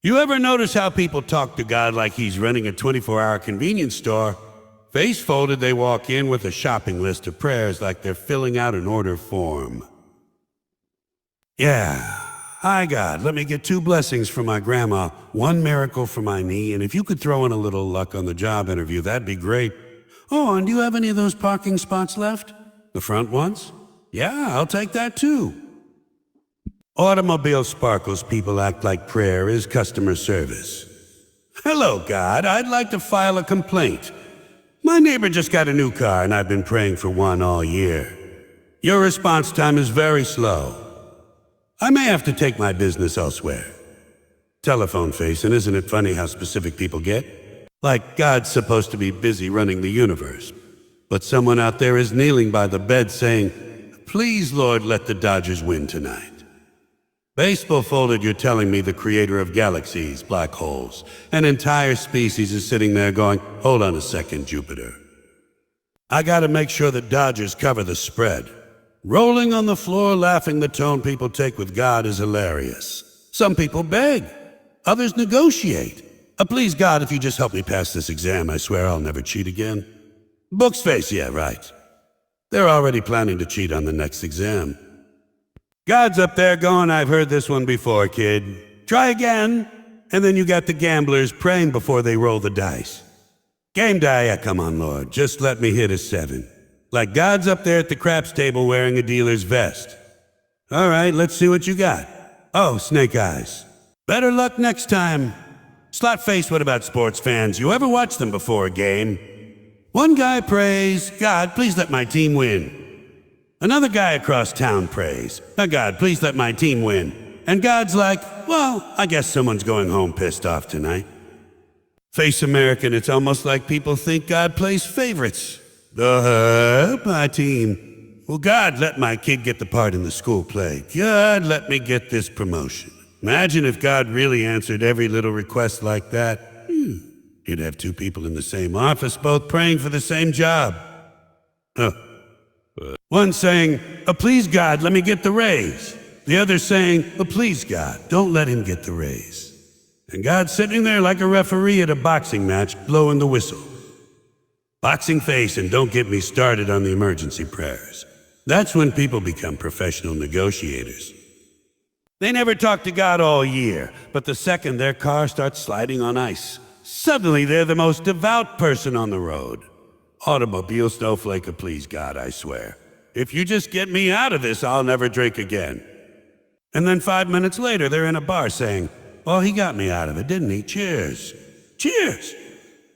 You ever notice how people talk to God like he's running a 24-hour convenience store? Face folded, they walk in with a shopping list of prayers like they're filling out an order form. Yeah. Hi, God, let me get 2 blessings for my grandma, 1 miracle for my knee, and if you could throw in a little luck on the job interview, that'd be great. Oh, and do you have any of those parking spots left? The front ones? Yeah, I'll take that too. Automobile sparkles people act like prayer is customer service. Hello, God, I'd like to file a complaint. My neighbor just got a new car and I've been praying for one all year. Your response time is very slow. I may have to take my business elsewhere. Telephone face, and isn't it funny how specific people get? Like God's supposed to be busy running the universe, but someone out there is kneeling by the bed saying, "Please, Lord, let the Dodgers win tonight." Baseball folded, you're telling me the creator of galaxies, black holes, an entire species is sitting there going, "Hold on a second, Jupiter. I gotta make sure the Dodgers cover the spread." Rolling on the floor, laughing, the tone people take with God is hilarious. Some people beg, others negotiate. Please, God, if you just help me pass this exam, I swear I'll never cheat again. Books face, yeah, right. They're already planning to cheat on the next exam. God's up there going, "I've heard this one before, kid. Try again." And then you got the gamblers praying before they roll the dice. Game day, yeah, come on, Lord, just let me hit a 7. Like God's up there at the craps table wearing a dealer's vest. All right, let's see what you got. Oh, snake eyes. Better luck next time. Slot face, what about sports fans? You ever watch them before a game? One guy prays, "God, please let my team win." Another guy across town prays, "Oh God, please let my team win." And God's like, "Well, I guess someone's going home pissed off tonight." Face American, it's almost like people think God plays favorites. My team. Well, God, let my kid get the part in the school play. God, let me get this promotion. Imagine if God really answered every little request like that. You'd have 2 people in the same office, both praying for the same job. One saying, "Please, God, let me get the raise." The other saying, "Please, God, don't let him get the raise." And God's sitting there like a referee at a boxing match, blowing the whistle. Boxing face, and don't get me started on the emergency prayers. That's when people become professional negotiators. They never talk to God all year, but the second their car starts sliding on ice, suddenly they're the most devout person on the road. Automobile snowflake, "Please, God, I swear. If you just get me out of this, I'll never drink again." And then 5 minutes later, they're in a bar saying, "Oh, he got me out of it, didn't he? Cheers." Cheers.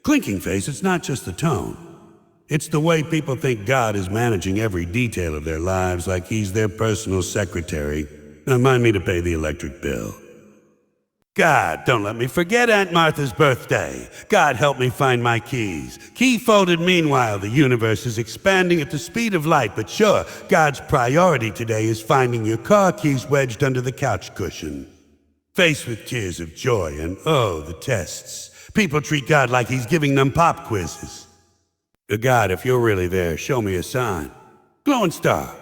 Clinking face, it's not just the tone. It's the way people think God is managing every detail of their lives like he's their personal secretary. Remind me to pay the electric bill. God, don't let me forget Aunt Martha's birthday. God, help me find my keys. Key folded, meanwhile, the universe is expanding at the speed of light, but sure, God's priority today is finding your car keys wedged under the couch cushion. Faced with tears of joy and, oh, the tests. People treat God like he's giving them pop quizzes. God, if you're really there, show me a sign. Glowing star.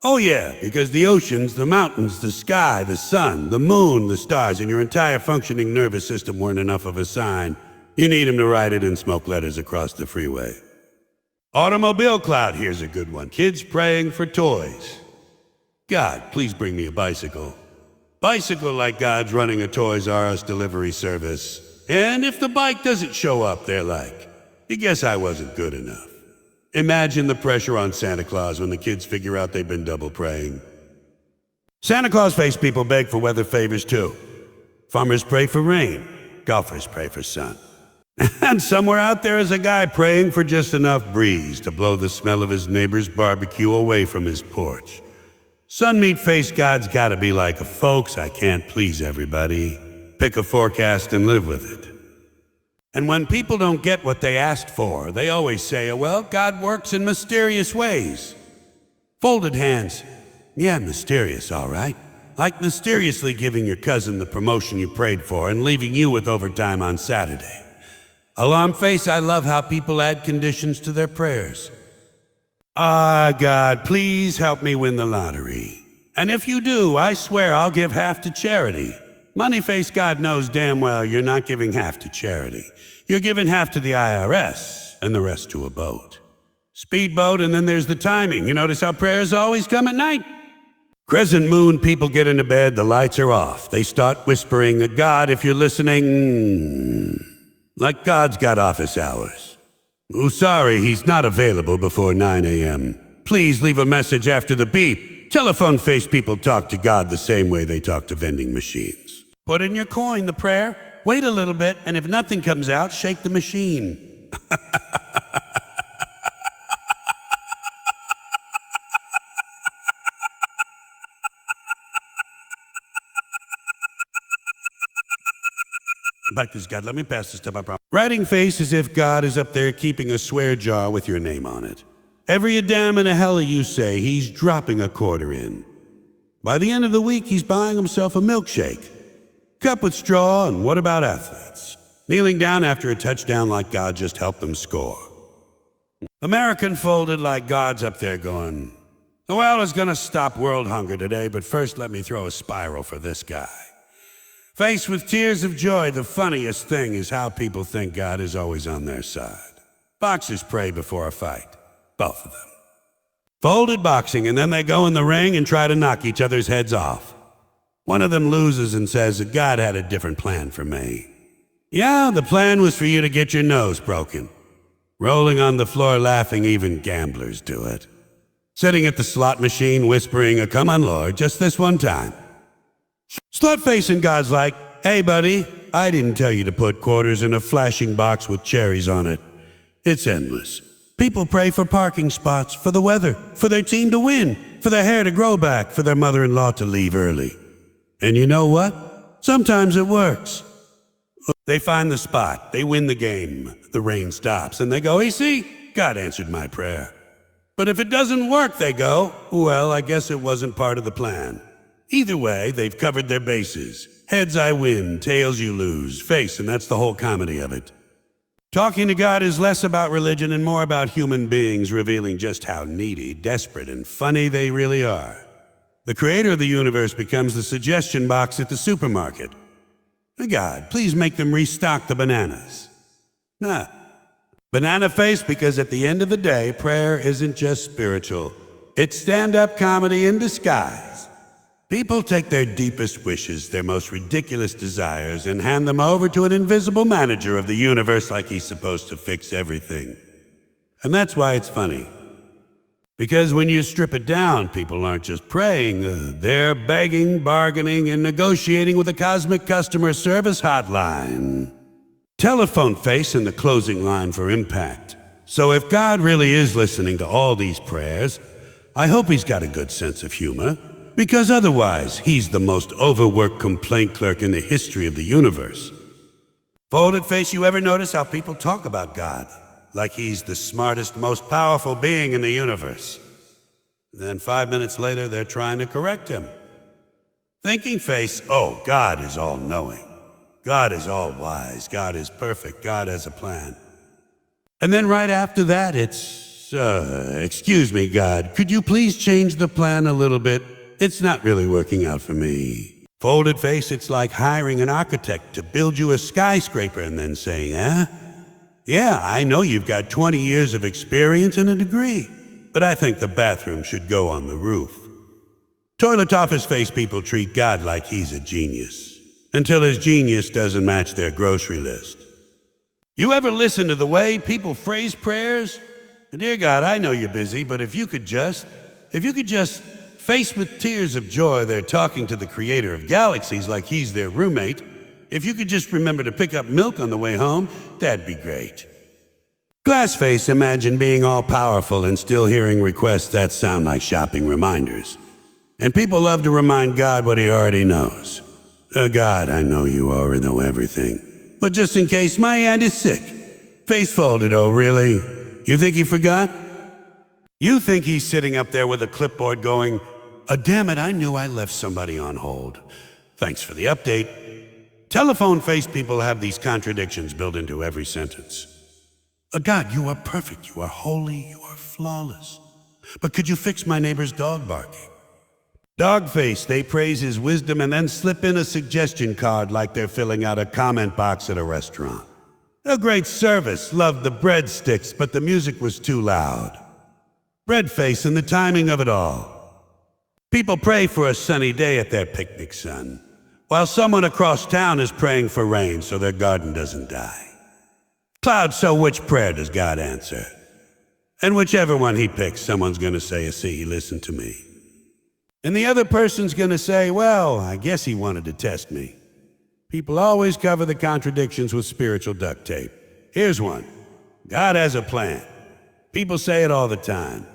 Oh yeah, because the oceans, the mountains, the sky, the sun, the moon, the stars, and your entire functioning nervous system weren't enough of a sign. You need him to write it in smoke letters across the freeway. Automobile cloud, here's a good one. Kids praying for toys. God, please bring me a bicycle. Bicycle like God's running a Toys R Us delivery service. And if the bike doesn't show up, they're like, "I guess I wasn't good enough." Imagine the pressure on Santa Claus when the kids figure out they've been double praying. Santa Claus face people beg for weather favors too. Farmers pray for rain. Golfers pray for sun. And somewhere out there is a guy praying for just enough breeze to blow the smell of his neighbor's barbecue away from his porch. Sunmeat face God's gotta be like, "Folks, I can't please everybody. Pick a forecast and live with it." And when people don't get what they asked for, they always say, "Well, God works in mysterious ways." Folded hands. Yeah, mysterious, all right. Like mysteriously giving your cousin the promotion you prayed for and leaving you with overtime on Saturday. Alarm face, I love how people add conditions to their prayers. God, please help me win the lottery. And if you do, I swear I'll give half to charity. Money-faced God knows damn well you're not giving half to charity. You're giving half to the IRS and the rest to a boat. Speedboat, and then there's the timing. You notice how prayers always come at night? Crescent moon, people get into bed, the lights are off. They start whispering, God, if you're listening, like God's got office hours. Oh, sorry, he's not available before 9 a.m. Please leave a message after the beep. Telephone-faced people talk to God the same way they talk to vending machines. Put in your coin, the prayer, wait a little bit, and if nothing comes out, shake the machine. Like this, God, let me pass this stuff, I promise. Writing face as if God is up there keeping a swear jar with your name on it. Every damn and a hella you say, he's dropping a quarter in. By the end of the week, he's buying himself a milkshake. Cup with straw, and what about athletes? Kneeling down after a touchdown like God just helped them score. American folded like God's up there going, well, it's gonna stop world hunger today, but first let me throw a spiral for this guy. Faced with tears of joy, the funniest thing is how people think God is always on their side. Boxers pray before a fight. Both of them. Folded boxing, and then they go in the ring and try to knock each other's heads off. One of them loses and says that God had a different plan for me. Yeah, the plan was for you to get your nose broken. Rolling on the floor laughing, even gamblers do it. Sitting at the slot machine whispering, come on, Lord, just this one time. Slut facing God's like, hey buddy, I didn't tell you to put quarters in a flashing box with cherries on it. It's endless. People pray for parking spots, for the weather, for their team to win, for their hair to grow back, for their mother-in-law to leave early. And you know what? Sometimes it works. They find the spot, they win the game, the rain stops, and they go, hey see, God answered my prayer. But if it doesn't work, they go, well, I guess it wasn't part of the plan. Either way, they've covered their bases. Heads I win, tails you lose, face, and that's the whole comedy of it. Talking to God is less about religion and more about human beings revealing just how needy, desperate, and funny they really are. The creator of the universe becomes the suggestion box at the supermarket. God, please make them restock the bananas. Banana face, because at the end of the day, prayer isn't just spiritual. It's stand-up comedy in disguise. People take their deepest wishes, their most ridiculous desires, and hand them over to an invisible manager of the universe like he's supposed to fix everything. And that's why it's funny. Because when you strip it down, people aren't just praying, they're begging, bargaining, and negotiating with a cosmic customer service hotline. Telephone face in the closing line for impact. So if God really is listening to all these prayers, I hope he's got a good sense of humor. Because otherwise, he's the most overworked complaint clerk in the history of the universe. Folded face, you ever notice how people talk about God? Like he's the smartest, most powerful being in the universe. Then 5 minutes later, they're trying to correct him. Thinking face, oh, God is all-knowing. God is all-wise. God is perfect. God has a plan. And then right after that, it's, excuse me, God, could you please change the plan a little bit? It's not really working out for me. Folded face, it's like hiring an architect to build you a skyscraper and then saying, yeah, I know you've got 20 years of experience and a degree, but I think the bathroom should go on the roof. Toilet office face people treat God like he's a genius, until his genius doesn't match their grocery list. You ever listen to the way people phrase prayers? Dear God, I know you're busy, but if you could just, faced with tears of joy, they're talking to the creator of galaxies like he's their roommate. If you could just remember to pick up milk on the way home, that'd be great. Glass face, imagine being all-powerful and still hearing requests that sound like shopping reminders. And people love to remind God what he already knows. God, I know you already know everything. But just in case, my aunt is sick. Face folded, oh really? You think he forgot? You think he's sitting up there with a clipboard going, damn it, I knew I left somebody on hold. Thanks for the update. Telephone-faced people have these contradictions built into every sentence. God, you are perfect, you are holy, you are flawless. But could you fix my neighbor's dog barking? Dogface, they praise his wisdom and then slip in a suggestion card like they're filling out a comment box at a restaurant. A great service, loved the breadsticks, but the music was too loud. Breadface and the timing of it all. People pray for a sunny day at their picnic, son, while someone across town is praying for rain so their garden doesn't die. Cloud, so which prayer does God answer? And whichever one he picks, someone's gonna say, see, he listened to me. And the other person's gonna say, well, I guess he wanted to test me. People always cover the contradictions with spiritual duct tape. Here's one. God has a plan. People say it all the time.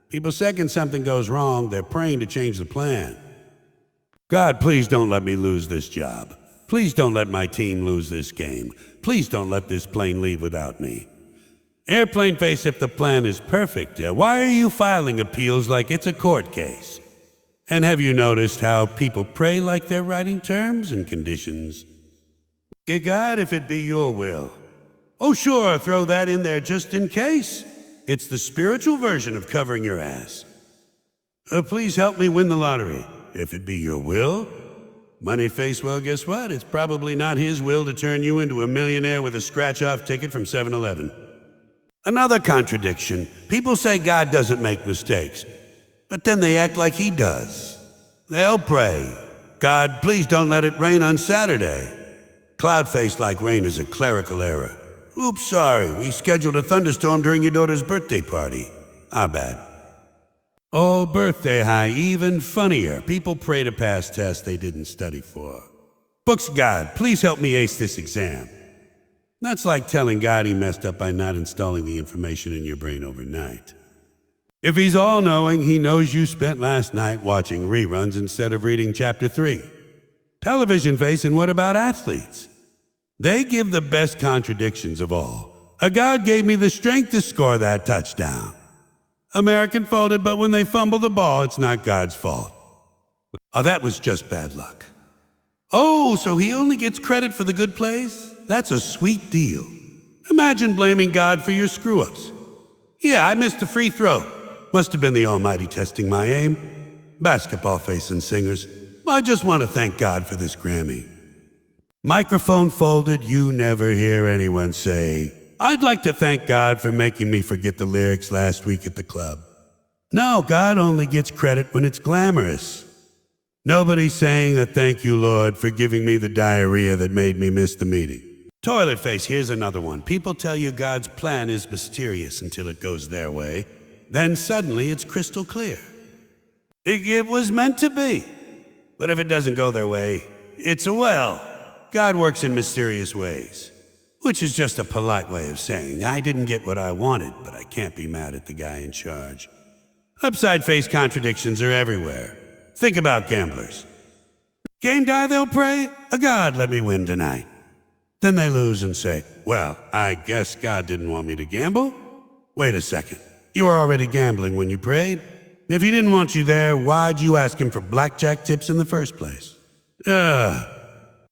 People second something goes wrong, they're praying to change the plan. God, please don't let me lose this job. Please don't let my team lose this game. Please don't let this plane leave without me. Airplane face, if the plan is perfect, why are you filing appeals like it's a court case? And have you noticed how people pray like they're writing terms and conditions? God, if it be your will. Oh sure, throw that in there just in case. It's the spiritual version of covering your ass. Please help me win the lottery, if it be your will. Money face, well, guess what? It's probably not his will to turn you into a millionaire with a scratch-off ticket from 7-Eleven. Another contradiction. People say God doesn't make mistakes, but then they act like he does. They'll pray, God, please don't let it rain on Saturday. Cloud-faced like rain is a clerical error. Oops, sorry, we scheduled a thunderstorm during your daughter's birthday party. Our bad. Oh, birthday high, even funnier. People pray to pass tests they didn't study for. Books, God, please help me ace this exam. That's like telling God he messed up by not installing the information in your brain overnight. If he's all-knowing, he knows you spent last night watching reruns instead of reading Chapter 3. Television face, and what about athletes? They give the best contradictions of all. A God gave me the strength to score that touchdown. American folded, but when they fumble the ball, it's not God's fault. Oh, that was just bad luck. Oh, so he only gets credit for the good plays? That's a sweet deal. Imagine blaming God for your screw-ups. Yeah, I missed a free throw. Must have been the Almighty testing my aim. Basketball face and singers. I just want to thank God for this Grammy. Microphone folded, you never hear anyone say, I'd like to thank God for making me forget the lyrics last week at the club. No, God only gets credit when it's glamorous. Nobody's saying a thank you, Lord, for giving me the diarrhea that made me miss the meeting. Toilet face, here's another one. People tell you God's plan is mysterious until it goes their way. Then suddenly it's crystal clear. It was meant to be. But if it doesn't go their way, it's a well. God works in mysterious ways, which is just a polite way of saying, I didn't get what I wanted, but I can't be mad at the guy in charge. Upside face contradictions are everywhere. Think about gamblers. Game die, they'll pray, God, let me win tonight. Then they lose and say, well, I guess God didn't want me to gamble? Wait a second. You were already gambling when you prayed. If he didn't want you there, why'd you ask him for blackjack tips in the first place?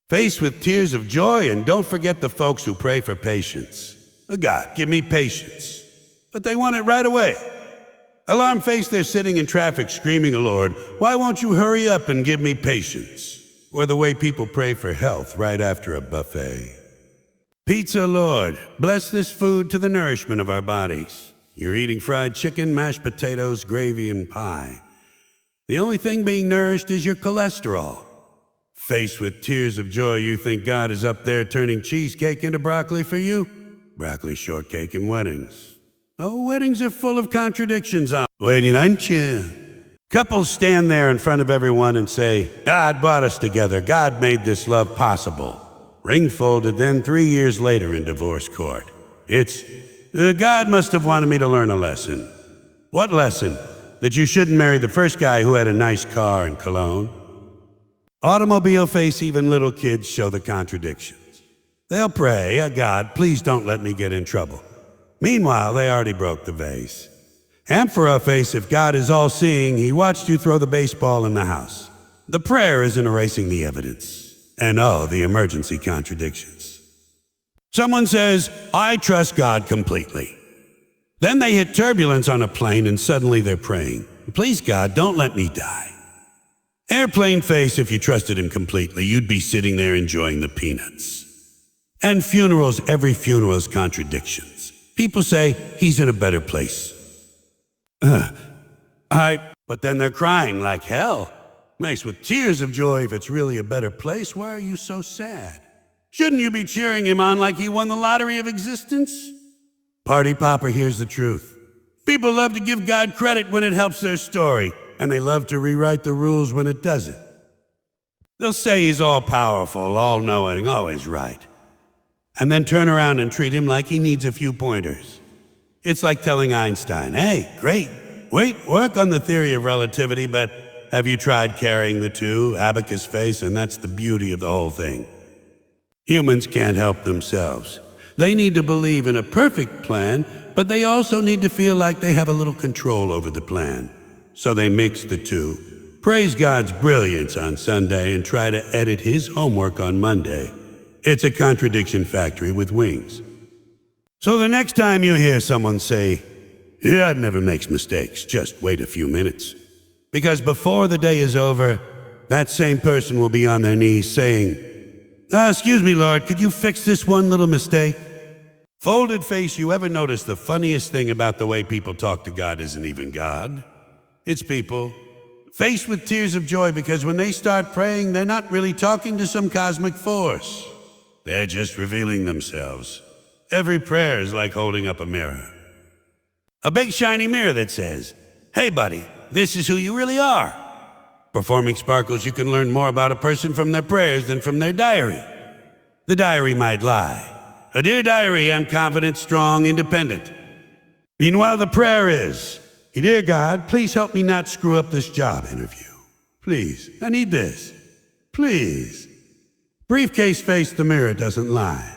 Face with tears of joy, and don't forget the folks who pray for patience. God, give me patience. But they want it right away. Alarm face, they're sitting in traffic screaming, Lord, why won't you hurry up and give me patience? Or the way people pray for health right after a buffet. Pizza, Lord, bless this food to the nourishment of our bodies. You're eating fried chicken, mashed potatoes, gravy, and pie. The only thing being nourished is your cholesterol. Faced with tears of joy, you think God is up there turning cheesecake into broccoli for you? Broccoli shortcake and weddings. Oh, weddings are full of contradictions. Waiting, aren't you? Couples stand there in front of everyone and say, God brought us together. God made this love possible. Ring folded, then 3 years later in divorce court. It's, God must have wanted me to learn a lesson. What lesson? That you shouldn't marry the first guy who had a nice car and cologne. Automobile face, even little kids show the contradictions. They'll pray, God, please don't let me get in trouble. Meanwhile, they already broke the vase. Amphora face, if God is all-seeing, he watched you throw the baseball in the house. The prayer isn't erasing the evidence. And the emergency contradictions. Someone says, I trust God completely. Then they hit turbulence on a plane and suddenly they're praying, please God, don't let me die. Airplane face, if you trusted him completely, you'd be sitting there enjoying the peanuts. And funerals, every funeral is contradictions. People say he's in a better place. But then they're crying like hell. Makes with tears of joy if it's really a better place. Why are you so sad? Shouldn't you be cheering him on like he won the lottery of existence? Party popper, here's the truth. People love to give God credit when it helps their story, and they love to rewrite the rules when it doesn't. They'll say he's all-powerful, all-knowing, always right, and then turn around and treat him like he needs a few pointers. It's like telling Einstein, hey, great, work on the theory of relativity, but have you tried carrying the two, abacus face, and that's the beauty of the whole thing. Humans can't help themselves. They need to believe in a perfect plan, but they also need to feel like they have a little control over the plan. So they mix the two, praise God's brilliance on Sunday, and try to edit his homework on Monday. It's a contradiction factory with wings. So the next time you hear someone say, God never makes mistakes, just wait a few minutes. Because before the day is over, that same person will be on their knees saying, excuse me, Lord, could you fix this one little mistake? Folded face, you ever notice the funniest thing about the way people talk to God isn't even God? It's people faced with tears of joy because when they start praying, they're not really talking to some cosmic force. They're just revealing themselves. Every prayer is like holding up a mirror. A big shiny mirror that says, hey buddy, this is who you really are. Performing sparkles, you can learn more about a person from their prayers than from their diary. The diary might lie. A dear diary, I'm confident, strong, independent. Meanwhile, the prayer is, dear God, please help me not screw up this job interview. Please, I need this. Please. Briefcase face, the mirror doesn't lie.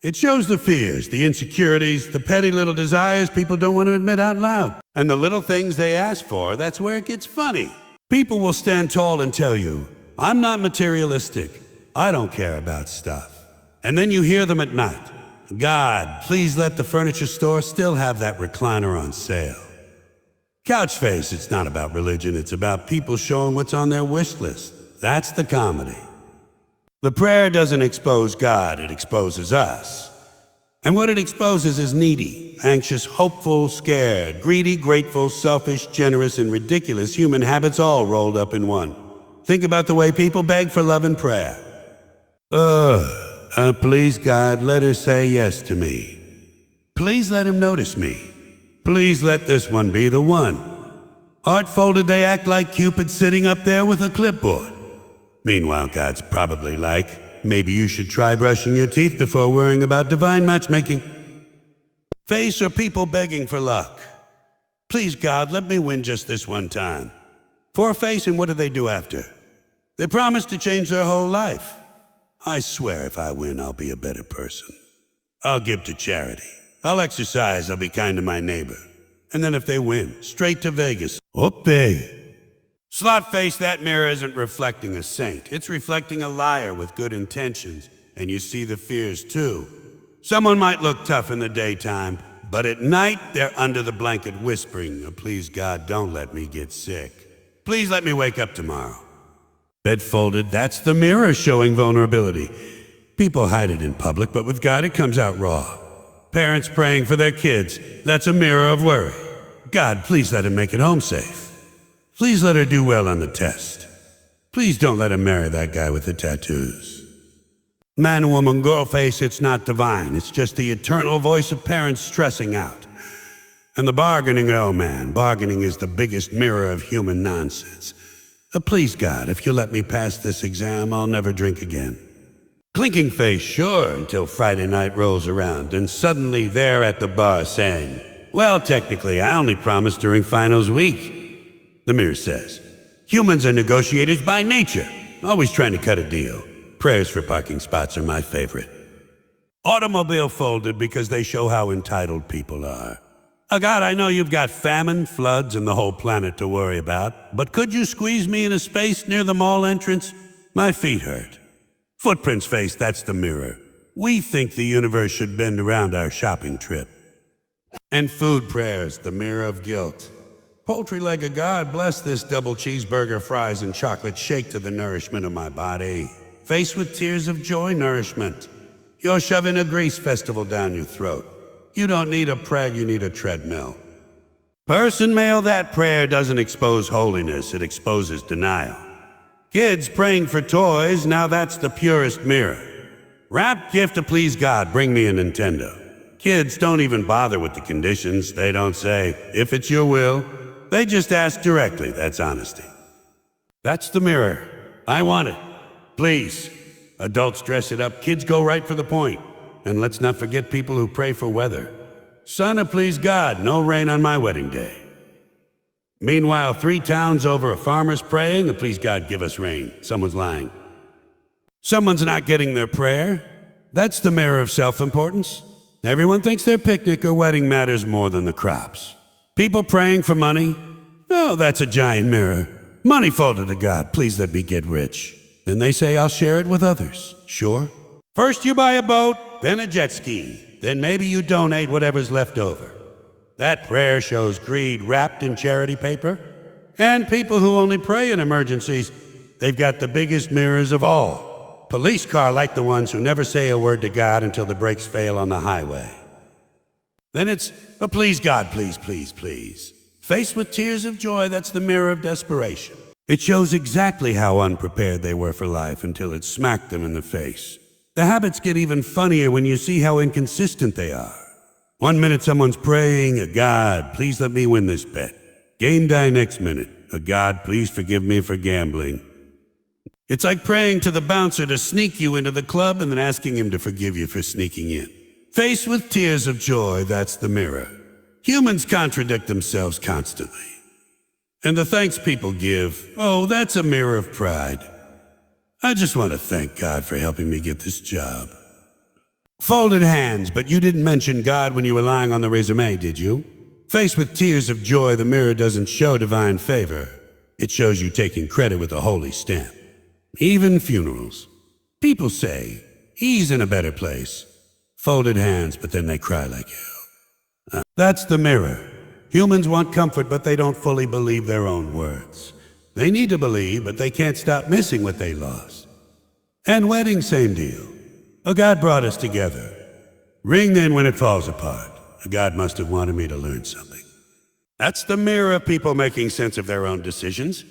It shows the fears, the insecurities, the petty little desires people don't want to admit out loud. And the little things they ask for, that's where it gets funny. People will stand tall and tell you, I'm not materialistic. I don't care about stuff. And then you hear them at night. God, please let the furniture store still have that recliner on sale. Couch face, it's not about religion. It's about people showing what's on their wish list. That's the comedy. The prayer doesn't expose God, it exposes us. And what it exposes is needy, anxious, hopeful, scared, greedy, grateful, selfish, generous, and ridiculous human habits all rolled up in one. Think about the way people beg for love and prayer. Please God, let her say yes to me. Please let him notice me. Please let this one be the one. Heart folded, they act like Cupid sitting up there with a clipboard. Meanwhile, God's probably like, maybe you should try brushing your teeth before worrying about divine matchmaking. Face or people begging for luck. Please, God, let me win just this one time. For a face, and what do they do after? They promise to change their whole life. I swear if I win, I'll be a better person. I'll give to charity. I'll exercise. I'll be kind to my neighbor. And then if they win, straight to Vegas. Whoopee. Slot face, that mirror isn't reflecting a saint. It's reflecting a liar with good intentions. And you see the fears too. Someone might look tough in the daytime, but at night they're under the blanket whispering, oh, please God, don't let me get sick. Please let me wake up tomorrow. Bed folded, that's the mirror showing vulnerability. People hide it in public, but with God it comes out raw. Parents praying for their kids, that's a mirror of worry. God, please let him make it home safe. Please let her do well on the test. Please don't let her marry that guy with the tattoos. Man, woman, girl face, it's not divine. It's just the eternal voice of parents stressing out. And the bargaining, oh man, bargaining is the biggest mirror of human nonsense. Please, God, if you let me pass this exam, I'll never drink again. Clinking face, sure, until Friday night rolls around, and suddenly they're at the bar saying, well, technically, I only promised during finals week. The mirror says, humans are negotiators by nature, always trying to cut a deal. Prayers for parking spots are my favorite. Automobile folded because they show how entitled people are. Oh God, I know you've got famine, floods, and the whole planet to worry about, but could you squeeze me in a space near the mall entrance? My feet hurt. Footprints face, that's the mirror. We think the universe should bend around our shopping trip. And food prayers, the mirror of guilt. Poultry leg of God, bless this double cheeseburger, fries, and chocolate shake to the nourishment of my body. Faced with tears of joy, nourishment. You're shoving a grease festival down your throat. You don't need a preg, you need a treadmill. Person mail, that prayer doesn't expose holiness, it exposes denial. Kids praying for toys, now that's the purest mirror. Wrapped gift to please God, bring me a Nintendo. Kids don't even bother with the conditions. They don't say, if it's your will. They just ask directly. That's honesty. That's the mirror. I want it. Please. Adults dress it up. Kids go right for the point. And let's not forget people who pray for weather. Son, please God, no rain on my wedding day. Meanwhile, 3 towns over, a farmer's praying, please God, give us rain. Someone's lying. Someone's not getting their prayer. That's the mirror of self-importance. Everyone thinks their picnic or wedding matters more than the crops. People praying for money? Oh, that's a giant mirror. Money folded to God, please let me get rich. Then they say, I'll share it with others. Sure. First you buy a boat, then a jet ski. Then maybe you donate whatever's left over. That prayer shows greed wrapped in charity paper. And people who only pray in emergencies, they've got the biggest mirrors of all. Police car like the ones who never say a word to God until the brakes fail on the highway. Then it's, oh, please God, please, please, please. Faced with tears of joy, that's the mirror of desperation. It shows exactly how unprepared they were for life until it smacked them in the face. The habits get even funnier when you see how inconsistent they are. One minute someone's praying, God, please let me win this bet. Game day next minute, God, please forgive me for gambling. It's like praying to the bouncer to sneak you into the club and then asking him to forgive you for sneaking in. Faced with tears of joy, that's the mirror. Humans contradict themselves constantly. And the thanks people give, oh, that's a mirror of pride. I just want to thank God for helping me get this job. Folded hands, but you didn't mention God when you were lying on the resume, did you? Faced with tears of joy, the mirror doesn't show divine favor. It shows you taking credit with a holy stamp. Even funerals. People say, he's in a better place. Folded hands, but then they cry like hell. That's the mirror. Humans want comfort, but they don't fully believe their own words. They need to believe, but they can't stop missing what they lost. And weddings, same deal. Oh, God brought us together. Ring then when it falls apart. God must have wanted me to learn something. That's the mirror of people making sense of their own decisions.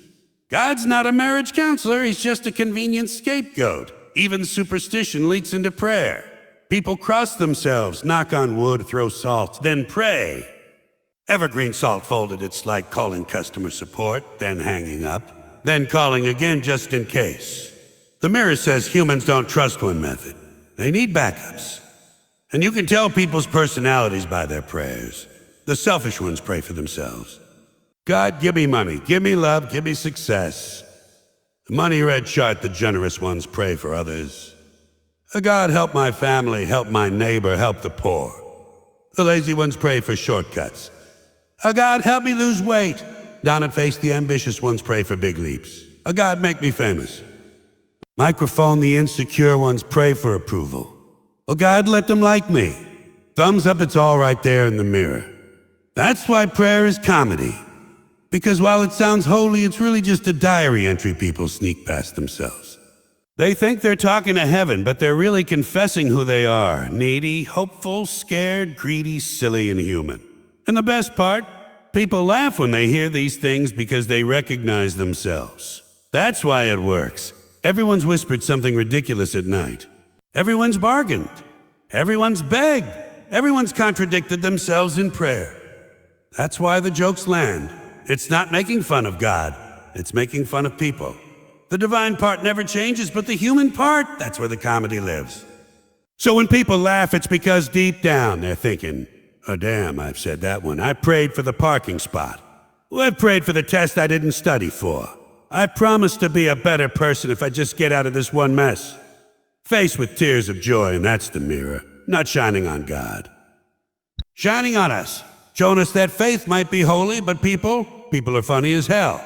God's not a marriage counselor, he's just a convenient scapegoat. Even superstition leaks into prayer. People cross themselves, knock on wood, throw salt, then pray. Evergreen salt folded, it's like calling customer support, then hanging up, then calling again just in case. The mirror says humans don't trust one method. They need backups. And you can tell people's personalities by their prayers. The selfish ones pray for themselves. God, give me money, give me love, give me success. The money red chart, the generous ones pray for others. God, help my family, help my neighbor, help the poor. The lazy ones pray for shortcuts. God, help me lose weight. Down and face, the ambitious ones pray for big leaps. God, make me famous. Microphone, the insecure ones pray for approval. God, let them like me. Thumbs up, it's all right there in the mirror. That's why prayer is comedy. Because while it sounds holy, it's really just a diary entry people sneak past themselves. They think they're talking to heaven, but they're really confessing who they are. Needy, hopeful, scared, greedy, silly, and human. And the best part, people laugh when they hear these things because they recognize themselves. That's why it works. Everyone's whispered something ridiculous at night. Everyone's bargained. Everyone's begged. Everyone's contradicted themselves in prayer. That's why the jokes land. It's not making fun of God. It's making fun of people. The divine part never changes, but the human part, that's where the comedy lives. So when people laugh, it's because deep down they're thinking, oh damn, I've said that one. I prayed for the parking spot. Well, I prayed for the test I didn't study for. I promised to be a better person if I just get out of this one mess. Faced with tears of joy, and that's the mirror, not shining on God. Shining on us, showing us that faith might be holy, but people are funny as hell.